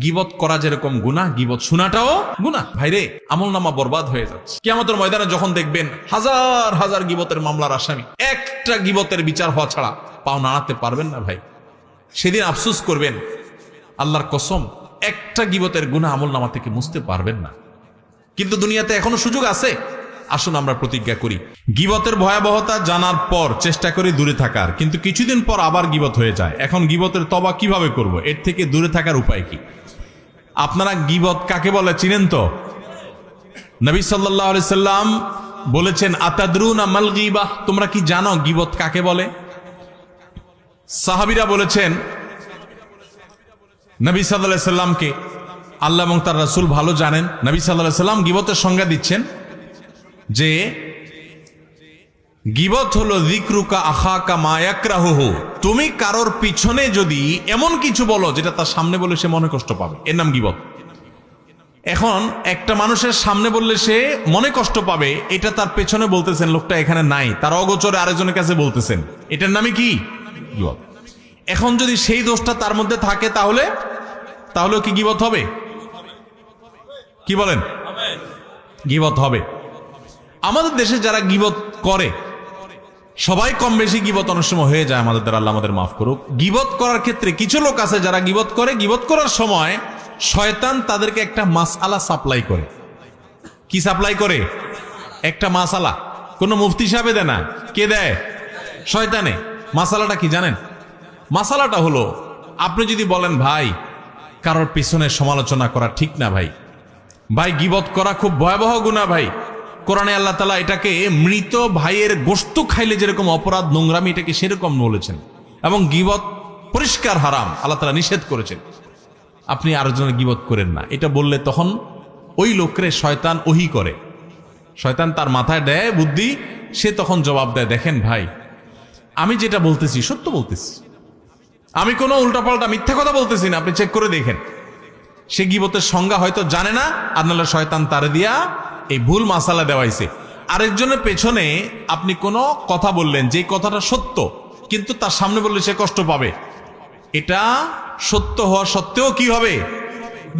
গীবত করা যেরকম গুনাহ, গীবত শোনাটাও গুনাহ। ভাইরে, আমলনামা বরবাদ হয়ে যাচ্ছে। কিয়ামতের ময়দানে যখন দেখবেন হাজার হাজার গীবতের মামলার আসামি, একটা গীবতের বিচার হওয়া ছাড়া পাও নাড়াতে পারবেন না ভাই। সেদিন আফসোস করবেন, আল্লাহর কসম, একটা গীবতের গুনাহ আমলনামা থেকে মুছতে পারবেন না। কিন্তু দুনিয়াতে এখনো সুযোগ আছে। আসুন আমরা প্রতিজ্ঞা করি, গীবতের ভয়াবহতা জানার পর চেষ্টা করি দূরে থাকার, কিন্তু কিছুদিন পর আবার গীবত হয়ে যায়। এখন গীবতের তওবা কিভাবে করব? এর থেকে দূরে থাকার উপায় কি? আপনারা গীবত কাকে বলে চিনেন তো? নবী সাল্লাল্লাহু আলাইহি সাল্লাম বলেছেন, আতাদরুনা মাল গীবাহ, তোমরা কি জানো গীবত কাকে বলে? সাহাবীরা বলেছেন নবী সাল্লাল্লাহু আলাইহি সাল্লামকে, আল্লাহ এবং তার রাসূল ভালো জানেন। নবী সাল্লাল্লাহু আলাইহি সাল্লাম গীবতের সংজ্ঞা দিচ্ছেন যে গীবত হলো যিকরুকা আখাকা মা ইয়াকরাহুহু, তুমি কারোর পিছনে যদি এমন কিছু বলো যেটা তার সামনে বলে সে মনে কষ্ট পাবে, এর নাম গীবত। এখন একটা মানুষের সামনে বললে সে মনে কষ্ট পাবে, এটা তার পেছনে বলতেছেন, লোকটা এখানে নাই, তার অগোচরে আরেকজনের কাছে বলতেছেন, এটার নামে কি? গীবত। এখন যদি সেই দোষটা তার মধ্যে থাকে তাহলে কি গীবত হবে? কি বলেন? গীবত হবে। আমাদের দেশে যারা গীবত করে, সবাই কম বেশি গীবত অনেক সময় হয়ে যায় আমাদের দ্বারা, আল্লাহ আমাদের মাফ করুক। গীবত করার ক্ষেত্রে কিছু লোক আছে যারা গীবত করে, গীবত করার সময় শয়তান তাদেরকে একটা মাসআলা সাপ্লাই করে। কি সাপ্লাই করে? একটা মাসআলা। কোন মুফতি সাহেবে দেয় না, কে দেয়? শয়তানে। মাসআলাটা কি জানেন? মাসআলাটা হলো, আপনি যদি বলেন ভাই কারোর পিছনে সমালোচনা করা ঠিক না ভাই, ভাই গীবত করা খুব ভয়াবহ গুনাহ ভাই, কোরআনে আল্লাহ তাআলা এটাকে মৃত ভাইয়ের গোশত খাইলে যেরকম অপরাধ, নোংরামি, এটাকে সেরকম বলেছেন, এবং গীবত পরিষ্কার হারাম, আল্লাহ তাআলা নিষেধ করেছেন। আপনি আরেকজনের গীবত করেন না, এটা বললে তখন ওই লোকরে শয়তান ওহী করে, শয়তান তার মাথায় দেয় বুদ্ধি, সে তখন জবাব দেয়, দেখেন ভাই আমি যেটা বলতেছি সত্য বলতেছি, আমি কোনো উল্টাপাল্টা মিথ্যা কথা বলতেছি না, আপনি চেক করে দেখেন। সে গীবতের সংজ্ঞা হয়তো জানে না, আর নাহলে শয়তান তারে দিয়া এই ভুল মাসালা দেওয়াইছে। আরেকজনের পেছনে আপনি কোনো কথা বললেন, যে কথাটা সত্য, কিন্তু তার সামনে বললে সে কষ্ট পাবে, এটা সত্য হওয়া সত্ত্বেও কি হবে?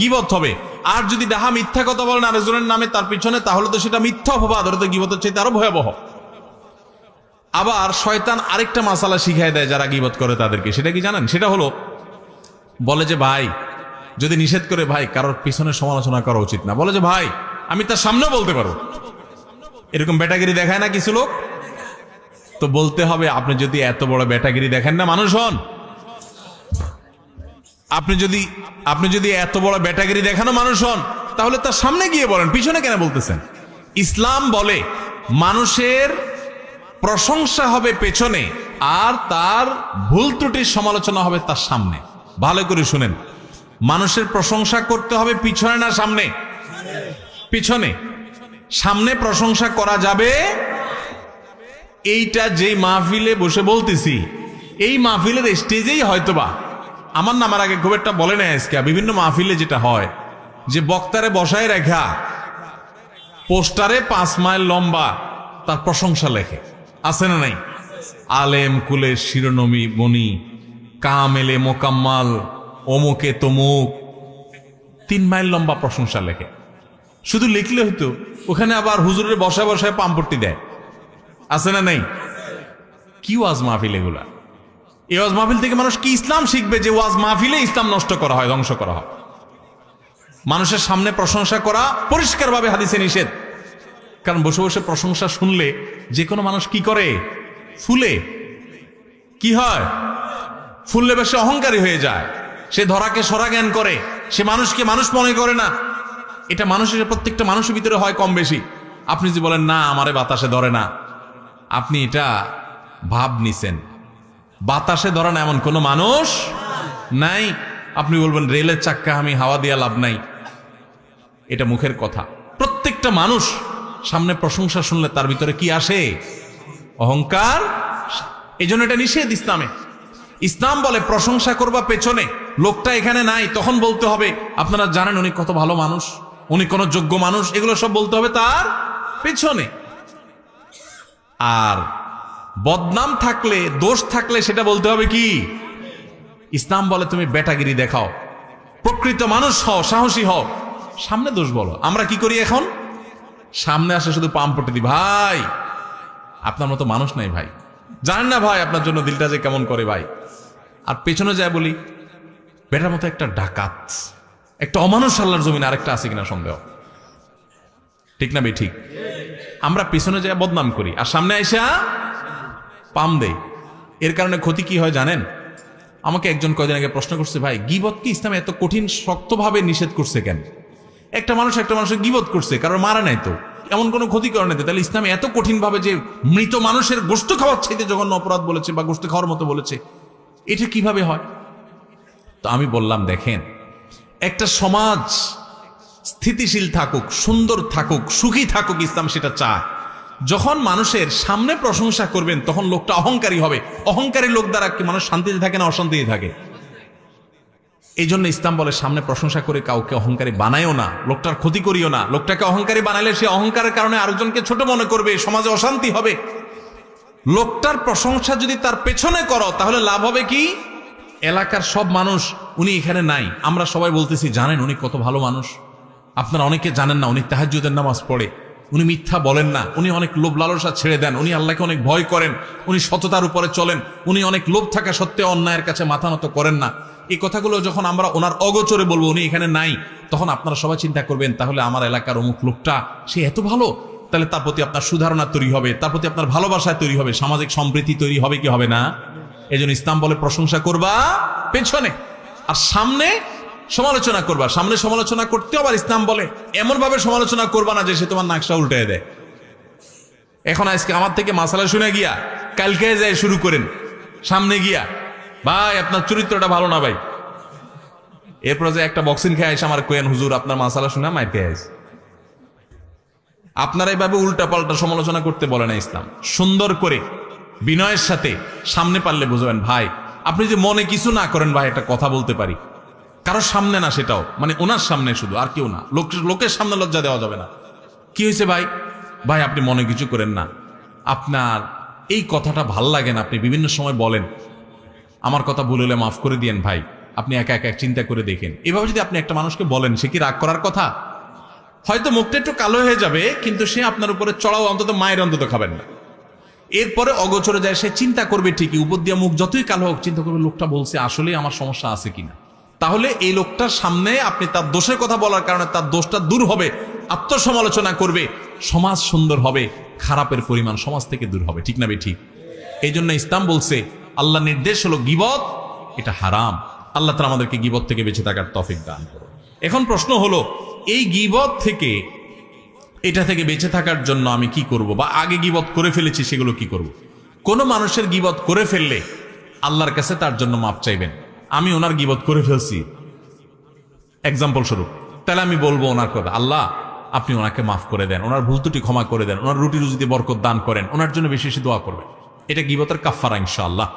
গীবত হবে। আর যদি ডাহা মিথ্যা কথা বলেন আরেকজনের নামে তার পিছনে, তাহলে তো সেটা মিথ্যা অপবাদ, ওটা তো গীবতের চাইতে আরো ভয়াবহ। আবার শয়তান আরেকটা মাসালা শিখায় দেয় যারা গীবত করে তাদেরকে, সেটা কি জানেন? সেটা হলো, বলে যে ভাই, যদি নিষেধ করে ভাই কারোর পিছনে সমালোচনা করা উচিত না, বলে যে ভাই আমি তার সামনেও বলতে পারবো, এরকম বেটাগিরি দেখায় না কিছু লোক? তো বলতে হবে, আপনি যদি এত বড় বেটাগিরি দেখেন না মানুষ হন, আপনি যদি এত বড় বেটাগিরি দেখানো মানুষ হন, তাহলে তার সামনে গিয়ে বলেন, পিছনে কেন বলতেছেন? ইসলাম বলে মানুষের প্রশংসা হবে পেছনে, আর তার ভুল ত্রুটির সমালোচনা হবে তার সামনে। ভালো করে শুনেন, মানুষের প্রশংসা করতে হবে পিছনে না সামনে? পিছনে। সামনে প্রশংসা করা যাবে, এইটা যেই মাহফিলে বসে বলতেছি, এই মাহফিলের স্টেজেই হয়তোবা, আমার নামার আগে খুব একটা বলে নেয় আজকে, বিভিন্ন মাহফিলে যেটা হয় যে বক্তারে বসায় রেখা পোস্টারে 5 মাইল লম্বা তার প্রশংসা লেখে, আছে না নাই? আলেম কুলের শিরোনমি মনি, কামেলে মোকাম্মাল, অমুকে তমুক, 3 মাইল লম্বা প্রশংসা লেখে। শুধু লিখলে হইতো, ওখানে আবার হুজুরের বসায় বসায় পাম্পটি দেয়, আছে না নাই? কি ওয়াজ মাহফিল এগুলা? এই ওয়াজ মাহফিল থেকে মানুষ কি ইসলাম শিখবে যে ওয়াজ মাহফিলে ইসলাম নষ্ট করা হয়, ধ্বংস করা হয়? মানুষের সামনে প্রশংসা করা পরিষ্কারভাবে হাদিসে নিষেধ। কারণ বসে বসে প্রশংসা শুনলে যে কোনো মানুষ কি করে? ফুলে। কি হয়? ফুললে বেশি অহংকারী হয়ে যায়, সে ধরাকে সরা জ্ঞান করে, সে মানুষকে মানুষ মনে করে না। এটা মানুষের, প্রত্যেকটা মানুষের ভিতরে হয় কম বেশি। আপনি যদি বলেন না আমারে বাতাসে ধরে না, আপনি এটা ভাব নিছেন। বাতাসে ধরে না এমন কোনো মানুষ নাই। আপনি বলবেন রেলের চাক্কা আমি হাওয়া দিয়া লাভ নাই, এটা মুখের কথা। প্রত্যেকটা মানুষ সামনে প্রশংসা শুনলে তার ভিতরে কি আসে? অহংকার। এই জন্য এটা নিষেধ ইসলামে। ইসলাম বলে প্রশংসা করবা পেছনে, লোকটা এখানে নাই, তখন বলতে হবে আপনারা জানেন উনি কত ভালো মানুষ, উনি কোন যোগ্য মানুষ, এগুলো সব বলতে হবে তার পেছনে। আর বদনাম থাকলে, দোষ থাকলে সেটা বলতে হবে কি? ইসলাম বলে তুমি বেটাগিরি দেখাও, প্রকৃত মানুষ হও, সাহসী হও, সামনে দোষ বলো। আমরা কি করি এখন? সামনে আসে শুধু পাম পটে দিই, ভাই আপনার মতো মানুষ নাই ভাই, জানেন না ভাই আপনার জন্য দিলটা যে কেমন করে ভাই। আর পেছনে যায় বলি বেটার মতো একটা ডাকাত, একটা অমানুষ আল্লাহর জমিনে আরেকটা আছে কিনা সন্দেহ, ঠিক না ভাই? ঠিক। আমরা পেছনে যায় বদনাম করি আর সামনে আইসা পাম দেই। এর কারণে ক্ষতি কি হয় জানেন? আমাকে একজন কয়দিন আগে প্রশ্ন করছে, ভাই গীবত কি ইসলামে এত কঠিন শক্তভাবে নিষেধ করছে কেন? একটা মানুষের গীবত করছে, কারণ মারা নাই তো, এমন কোনো ক্ষতি করে নাই, তাহলে ইসলামে এত কঠিন ভাবে যে মৃত মানুষের গোশত খাওয়ার চাইতে জঘন্য অপরাধ বলেছে বা গোশত খাওয়ার মতো বলেছে, এটা কিভাবে হয়? তো আমি বললাম, দেখেন, একটা সমাজ স্থিতিশীল থাকুক, সুন্দর থাকুক, সুখী থাকুক, ইসলাম সেটা চায়। যখন মানুষের সামনে প্রশংসা করবেন তখন লোকটা অহংকারী হবে। অহংকারী লোক দ্বারা কি মানুষ শান্তিতে থাকে না অশান্তিতে থাকে? এই জন্য ইসলাম বলে সামনে প্রশংসা করে কাউকে অহংকারী বানায়ও না, লোকটার ক্ষতি করিও না। লোকটাকে অহংকারী বানালে সে অহংকারের কারণে আরেকজনকে ছোট মনে করবে, সমাজে অশান্তি হবে। লোকটার প্রশংসা যদি তার পেছনে করো তাহলে লাভ হবে কি? এলাকার সব মানুষ, উনি এখানে নাই, আমরা সবাই বলতেছি জানেন উনি কত ভালো মানুষ, আপনারা অনেকে জানেন না উনি তাহাজ্জুদের নামাজ পড়ে, উনি মিথ্যা বলেন না, উনি অনেক লোভ লালসা ছেড়ে দেন, উনি আল্লাহকে অনেক ভয় করেন, উনি সততার উপরে চলেন, উনি অনেক লোভ থাকা সত্ত্বেও অন্যায়ের কাছে মাথা নত করেন না। এই কথাগুলো যখন আমরা ওনার অগোচরে বলবো, উনি এখানে নাই, তখন আপনারা সবাই চিন্তা করবেন তাহলে আমার এলাকার অমুক লোকটা সে এত ভালো, তাহলে তার প্রতি আপনার সুধারণা তৈরি হবে, তার প্রতি আপনার ভালোবাসা তৈরি হবে, সামাজিক সম্প্রীতি তৈরি হবে কি হবে না? এই জন্য ইসলাম বলে প্রশংসা করবা পেছনে, আর সামনে সমালোচনা করবা। সামনে সমালোচনা করতে আবার ইসলাম বলে এমন ভাবে সমালোচনা করবা না যে সে তোমার নাকশা উল্টে দেয়। এখন আজকে আমার থেকে মাসালা শুনে গিয়া কালকে যায় শুরু করেন, সামনে গিয়া ভাই আপনার চরিত্রটা ভালো না ভাই, এরপর যে একটা বক্সিং খেয়ে আসে আমার কোয়েন হুজুর আপনার মাসালা শুনে মাইর খেয়ে আসে। আপনারা এইভাবে উল্টা পাল্টা সমালোচনা করতে বলে না ইসলাম। সুন্দর করে বিনয়ের সাথে সামনে পারলে বুঝবেন ভাই আপনি যে মনে কিছু না করেন, ভাই একটা কথা বলতে পারি, কারোর সামনে না, সেটাও মানে ওনার সামনে শুধু, আর কেউ না, লোকের সামনে লজ্জা দেওয়া যাবে না। কি হয়েছে ভাই? ভাই আপনি মনে কিছু করেন না, আপনার এই কথাটা ভাল লাগে না, আপনি বিভিন্ন সময় বলেন, আমার কথা ভুল হলে মাফ করে দিয়েন ভাই, আপনি একা একা চিন্তা করে দেখেন। এভাবে যদি আপনি একটা মানুষকে বলেন, সে কি রাগ করার কথা? হয়তো মুখটা একটু কালো হয়ে যাবে, কিন্তু সে আপনার উপরে চড়াও অন্তত মায়ের অন্তত খাবেন না। এরপরে অগোচরে যায়, সে চিন্তা করবে ঠিকই, উপর দিয়ে মুখ যতই কালো হোক চিন্তা করবে লোকটা বলছে আসলেই আমার সমস্যা আছে কিনা। তাহলে এই লোকটার সামনে আপনি তার দোষের কথা বলার কারণে তার দোষটা দূর হবে, আত্মসমালোচনা করবে, সমাজ সুন্দর হবে, খারাপের পরিমাণ সমাজ থেকে দূর হবে, ঠিক না বে ঠিক? এই জন্য ইসলাম বলছে, আল্লাহ নির্দেশ হলো গীবত এটা হারাম। আল্লাহ তাআলা আমাদেরকে গীবত থেকে বেঁচে থাকার তৌফিক দান করুন। এখন প্রশ্ন হলো, এই গীবত থেকে, এটা থেকে বেঁচে থাকার জন্য আমি কি করব, বা আগে গীবত করে ফেলেছি সেগুলো কি করব? কোনো মানুষের গীবত করে ফেললে আল্লাহর কাছে তার জন্য মাপ চাইবেন। আমি ওনার গীবত করে ফেলছি এক্সাম্পল স্বরূপ, তাহলে আমি বলবো ওনার কথা, আল্লাহ আপনি ওনাকে মাফ করে দেন, ওনার ভুল ত্রুটি ক্ষমা করে দেন, ওনার রুটি রুজিতে বরকত দান করেন, ওনার জন্য বেশি বেশি দোয়া করবেন। এটা গীবতের কাফারা ইনশাআল্লাহ।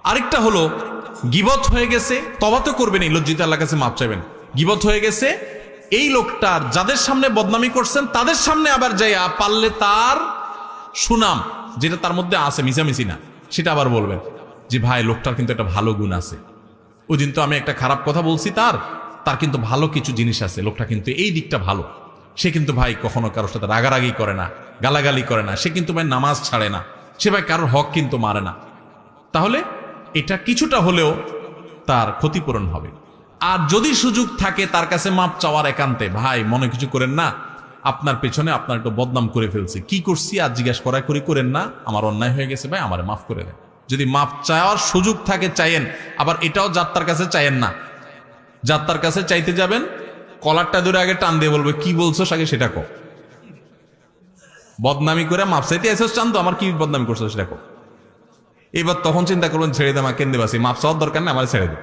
আরেকটা হলো, গীবত হয়ে গেছে, তওবা তো করবেন, লজ্জিত আল্লাহর কাছে মাপ চাইবেন। গীবত হয়ে গেছে, এই লোকটার যাদের সামনে বদনামি করছেন তাদের সামনে আবার যাইয়া পারলে তার সুনাম যেটা তার মধ্যে আছে, মিশামিশি না, সেটা আবার বলবেন যে ভাই লোকটার কিন্তু একটা ভালো গুণ আছে, ওই দিন তো আমি একটা খারাপ কথা বলছি, তার কিন্তু ভালো কিছু জিনিস আছে, লোকটা কিন্তু এই দিকটা ভালো, সে কিন্তু ভাই কখনো কারোর সাথে রাগারাগি করে না, গালাগালি করে না, সে কিন্তু ভাই নামাজ ছাড়ে না, সে ভাই কারোর হক কিন্তু মারে না। তাহলে এটা কিছুটা হলেও তার ক্ষতিপূরণ হবে। আর যদি সুযোগ থাকে তার কাছে মাপ চাওয়ার একান্তে, ভাই মনে কিছু করেন না, আপনার পেছনে আপনার একটু বদনাম করে ফেলছি, কি করছি আর জিজ্ঞাসা করি করেন না, আমার অন্যায় হয়ে গেছে ভাই, আমারে মাফ করে দেন। যদি মাপ চাওয়ার সুযোগ থাকে চাইেন। আবার এটাও যাত্রার কাছে চাইেন না, যাত্রার কাছে চাইতে যাবেন কলারটা ধরে আগে টান দিয়ে বলবে কি বলছো আগে সেটা কো, বদনামি করে মাপ চাইতে এসেছ, চান তো আমার কি বদনামি করছো সেটা কো। এবার তখন চিন্তা করবেন ছেড়ে দে, আমার কেন্দ্রে বাসি, মাপ চাওয়ার দরকার না, আমার ছেড়ে দে।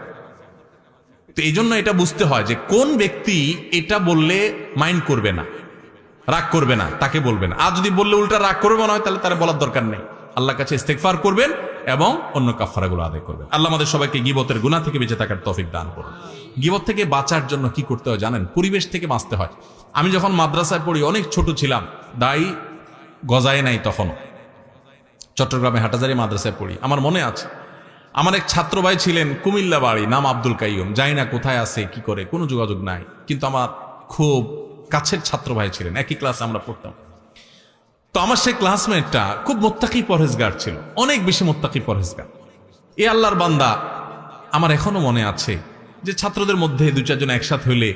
তো এই জন্য এটা বুঝতে হয় যে কোন ব্যক্তি এটা বললে মাইন্ড করবে না, রাগ করবে না, তাকে বলবেন। আর যদি বললে উল্টা রাগ করবে মনে হয়, তাহলে তারা বলার দরকার নেই। আল্লাহর কাছে ইস্তেগফার করবেন এবং অন্য কাফারাগুলো আদায় করবেন। আল্লাহ আমাদের সবাইকে গীবতের গুনাহ থেকে বেঁচে থাকার তৌফিক দান করুন। গীবত থেকে বাঁচার জন্য কি করতে হয় জানেন? পরিবেশ থেকে বাঁচতে হয়। আমি যখন মাদ্রাসায় পড়ি, অনেক ছোট ছিলাম, দাড়ি গজায় নাই তখন, চট্টগ্রামে হাটাজারি মাদ্রাসায় পড়ি, আমার মনে আছে আমার এক ছাত্র ভাই ছিলেন, কুমিল্লা বাড়ি, নাম আব্দুল কাইয়ুম। জানি না কোথায় আছে, কি করে, কোনো যোগাযোগ নাই, কিন্তু আমার খুব কাছের ছাত্র ভাই ছিলেন, একই ক্লাসে আমরা পড়তাম। তো আমার সেই ক্লাসমেটটা খুব মোত্তাকি পরহেজগার ছিল, অনেক বেশি মোত্তাকি পরহেজগার। এ আল্লাহর বান্দা, আমার এখনো মনে আছে যে ছাত্রদের মধ্যে দু চারজন একসাথে হইলে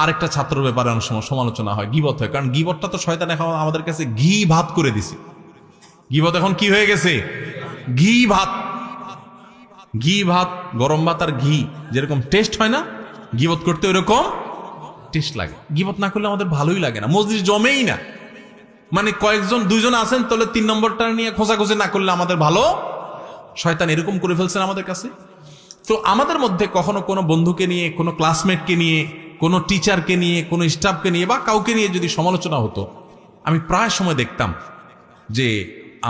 আরেকটা ছাত্রের ব্যাপারে অনেক সময় সমালোচনা হয়, গীবত হয়। কারণ গীবতটা তো শয়তান এখন আমাদের কাছে ঘি ভাত করে দিছে। গীবত এখন কি হয়ে গেছে? ঘি ভাত। ঘি ভাত, গরম ভাত আর ঘি যেরকম টেস্ট হয় না, গীবত করতে ওইরকম টেস্ট লাগে। গীবত না করলে আমাদের ভালোই লাগে না, মজলিস জমেই না। মানে কয়েকজন দুইজন আছেন, তাহলে 3 নম্বরটা নিয়ে খোঁজাখুঁজি না করলে আমাদের ভালো। শয়তান এরকম করে ফেলছেন আমাদের কাছে। তো আমাদের মধ্যে কখনো কোনো বন্ধুকে নিয়ে, কোনো ক্লাসমেটকে নিয়ে, কোনো টিচারকে নিয়ে, কোনো স্টাফকে নিয়ে বা কাউকে নিয়ে যদি সমালোচনা হতো, আমি প্রায় সময় দেখতাম যে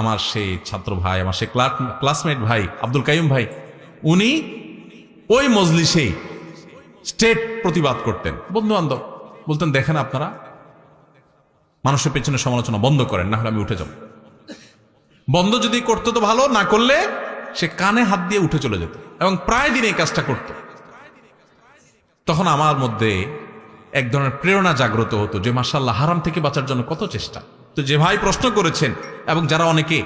আমার সেই ছাত্র ভাই, আমার সেই ক্লাসমেট ভাই আব্দুল কাইয়ুম ভাই, উনি ওই মজলিসেই স্টেট প্রতিবাদ করতেন। বন্ধু বান্ধব বলতেন, দেখেন আপনারা মানুষের পেছনে সমালোচনা বন্ধ করেন, না হলে আমি উঠে যাব। বন্ধ যদি করতো তো ভালো, না করলে সে কানে হাত দিয়ে উঠে চলে যেত, এবং প্রায় দিন এই কাজটা করত। তখন আমার মধ্যে এক ধরনের প্রেরণা জাগ্রত হতো যে মাশাআল্লাহ, হারাম থেকে বাঁচার জন্য কত চেষ্টা। তো যে ভাই প্রশ্ন করেছেন, এবং যারা অনেকে,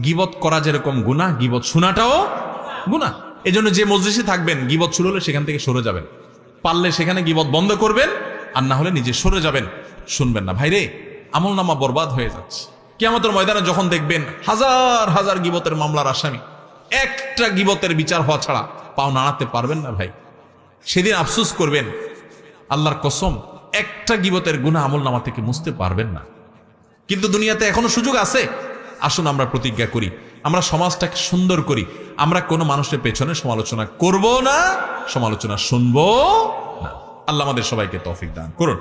গীবত করা যেরকম গুনাহ, গীবত শোনাটাও গুনাহ। এজন্য যে মজলিসে থাকবেন, গীবত শুরু হলে সেখান থেকে সরে যাবেন, পারলে সেখানে গীবত বন্ধ করবেন, আর না হলে নিজে সরে যাবেন, শুনবেন না। ভাইরে, আমলনামা বরবাদ হয়ে যাচ্ছে। কিয়ামতের ময়দানে যখন দেখবেন হাজার হাজার গীবতের মামলার আসামি, একটা গীবতের বিচার হওয়া ছাড়া পাও নাড়াতে পারবেন না ভাই, সেদিন আফসোস করবেন। আল্লাহর কসম, একটা গীবতের গুনাহ আমলনামা থেকে মুছতে পারবেন না। কিন্তু দুনিয়াতে এখনো সুযোগ আছে। আসুন আমরা প্রতিজ্ঞা করি, আমরা সমাজটাকে সুন্দর করি। আমরা কোনো মানুষের পেছনে সমালোচনা করব না, সমালোচনা শুনবো না। আল্লাহ আমাদের সবাইকে তৌফিক দান করুন।